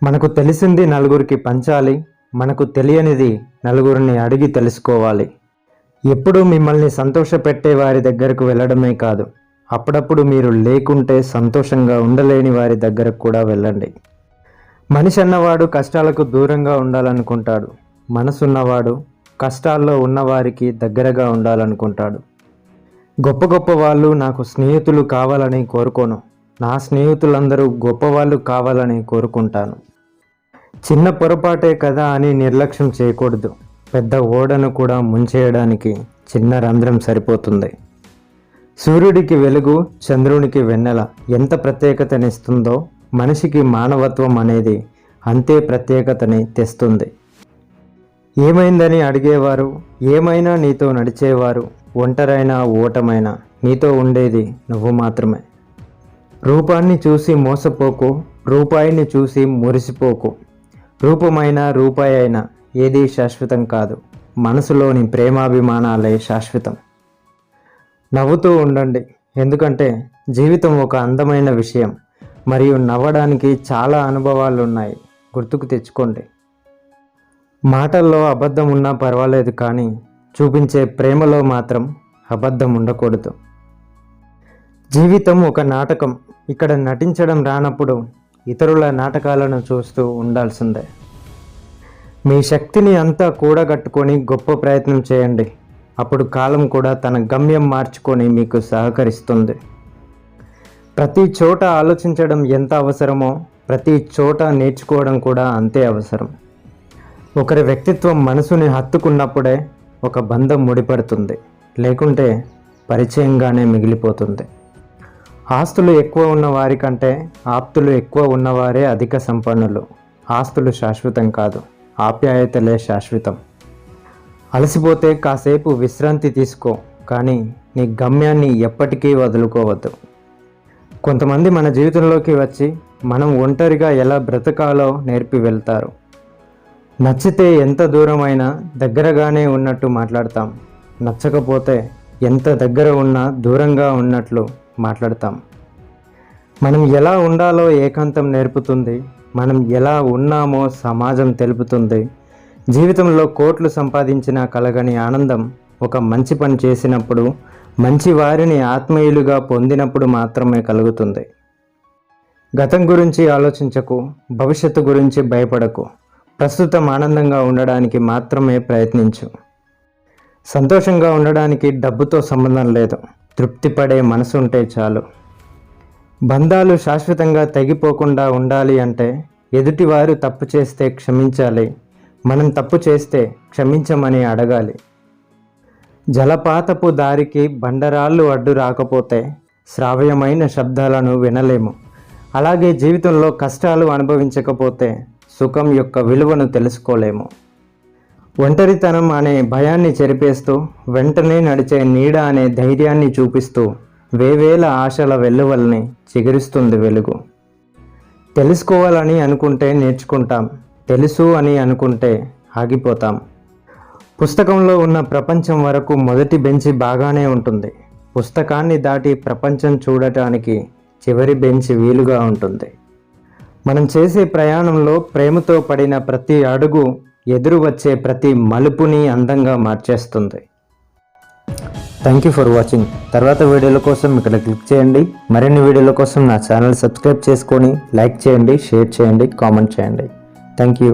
మనకు తెలిసింది నలుగురికి పంచాలి, మనకు తెలియనిది నలుగురిని అడిగి తెలుసుకోవాలి. ఎప్పుడూ మిమ్మల్ని సంతోషపెట్టే వారి దగ్గరకు వెళ్ళడమే కాదు, అప్పుడప్పుడు మీరు లేకుంటే సంతోషంగా ఉండలేని వారి దగ్గరకు కూడా వెళ్ళండి. మనిషి అన్నవాడు కష్టాలకు దూరంగా ఉండాలనుకుంటాడు. మనసున్నవాడు కష్టాల్లో ఉన్నవారికి దగ్గరగా ఉండాలనుకుంటాడు. గొప్ప గొప్ప వాళ్ళు నాకు స్నేహితులు కావాలని కోరుకోను, నా స్నేహితులందరూ గొప్పవాళ్ళు కావాలని కోరుకుంటాను. చిన్న పొరపాటే కదా అని నిర్లక్ష్యం చేయకూడదు. పెద్ద ఓడను కూడా ముంచేయడానికి చిన్న రంధ్రం సరిపోతుంది. సూర్యుడికి వెలుగు, చంద్రునికి వెన్నెల ఎంత ప్రత్యేకతనిస్తుందో మనిషికి మానవత్వం అనేది అంతే ప్రత్యేకతని తెస్తుంది. ఏమైందని అడిగేవారు, ఏమైనా నీతో నడిచేవారు, ఒంటరైనా ఓటమైనా నీతో ఉండేది నువ్వు మాత్రమే. రూపాన్ని చూసి మోసపోకు, రూపాయిని చూసి మురిసిపోకు. రూపమైన రూపాయి అయినా ఏదీ శాశ్వతం కాదు, మనసులోని ప్రేమాభిమానాలే శాశ్వతం. నవ్వుతూ ఉండండి, ఎందుకంటే జీవితం ఒక అందమైన విషయం మరియు నవ్వడానికి చాలా అనుభవాలు ఉన్నాయి, గుర్తుకు తెచ్చుకోండి. మాటల్లో అబద్ధం ఉన్నా పర్వాలేదు, కానీ చూపించే ప్రేమలో మాత్రం అబద్ధం ఉండకూడదు. జీవితం ఒక నాటకం, ఇక్కడ నటించడం రానప్పుడు ఇతరుల నాటకాలను చూస్తూ ఉండాల్సిందే. మీ శక్తిని అంతా కూడగట్టుకొని గొప్ప ప్రయత్నం చేయండి, అప్పుడు కాలం కూడా తన గమ్యం మార్చుకొని మీకు సహకరిస్తుంది. ప్రతి చోట ఆలోచించడం ఎంత అవసరమో ప్రతి చోట నేర్చుకోవడం కూడా అంతే అవసరం. ఒకరి వ్యక్తిత్వం మనసుని హత్తుకున్నప్పుడే ఒక బంధం ముడిపడుతుంది, లేకుంటే పరిచయంగానే మిగిలిపోతుంది. ఆస్తులు ఎక్కువ ఉన్న వారి కంటే ఆప్తులు ఎక్కువ ఉన్నవారే అధిక సంపన్నులు. ఆస్తులు శాశ్వతం కాదు, ఆప్యాయతలే శాశ్వతం. అలసిపోతే కాసేపు విశ్రాంతి తీసుకో, కానీ నీ గమ్యాన్ని ఎప్పటికీ వదులుకోవద్దు. కొంతమంది మన జీవితంలోకి వచ్చి మనం ఒంటరిగా ఎలా బ్రతకాలో నేర్పి వెళ్తారు. నచ్చితే ఎంత దూరమైనా దగ్గరగానే ఉన్నట్టు మాట్లాడతాం, నచ్చకపోతే ఎంత దగ్గర ఉన్నా దూరంగా ఉన్నట్లు మాట్లాడతాం. మనం ఎలా ఉండాలో ఏకాంతం నేర్పుతుంది, మనం ఎలా ఉన్నామో సమాజం తెలుపుతుంది. జీవితంలో కోట్లు సంపాదించినా కలగని ఆనందం ఒక మంచి పని చేసినప్పుడు, మంచి వారిని ఆత్మీయులుగా పొందినప్పుడు మాత్రమే కలుగుతుంది. గతం గురించి ఆలోచించకు, భవిష్యత్తు గురించి భయపడకు, ప్రస్తుతం ఆనందంగా ఉండడానికి మాత్రమే ప్రయత్నించు. సంతోషంగా ఉండడానికి డబ్బుతో సంబంధం లేదు, తృప్తి పడే మనసు ఉంటే చాలు. బంధాలు శాశ్వతంగా తెగిపోకుండా ఉండాలి అంటే ఎదుటివారు తప్పు చేస్తే క్షమించాలి, మనం తప్పు చేస్తే క్షమించమని అడగాలి. జలపాతపు దారికి బండరాళ్ళు అడ్డు రాకపోతే శ్రావ్యమైన శబ్దాలను వినలేము. అలాగే జీవితంలో కష్టాలు అనుభవించకపోతే సుఖం యొక్క విలువను తెలుసుకోలేము. ఒంటరితనం అనే భయాన్ని చెరిపేస్తూ, వెంటనే నడిచే నీడ అనే ధైర్యాన్ని చూపిస్తూ వేవేల ఆశల వెల్లువల్ని చిగురిస్తుంది వెలుగు. తెలుసుకోవాలని అనుకుంటే నేర్చుకుంటాం, తెలుసు అని అనుకుంటే ఆగిపోతాం. పుస్తకంలో ఉన్న ప్రపంచం వరకు మొదటి బెంచి బాగానే ఉంటుంది, పుస్తకాన్ని దాటి ప్రపంచం చూడటానికి చివరి బెంచి వీలుగా ఉంటుంది. మనం చేసే ప్రయాణంలో ప్రేమతో పడిన ప్రతి అడుగు ఎదురు వచ్చే ప్రతి మలుపుని అందంగా మార్చేస్తుంది. Thank you for watching. తర్వాత వీడియోల కోసం ఇక్కడ క్లిక్ చేయండి. మరిన్ని వీడియోల కోసం నా ఛానల్ సబ్స్క్రైబ్ చేసుకొని లైక్ చేయండి, షేర్ చేయండి, కామెంట్ చేయండి. Thank you.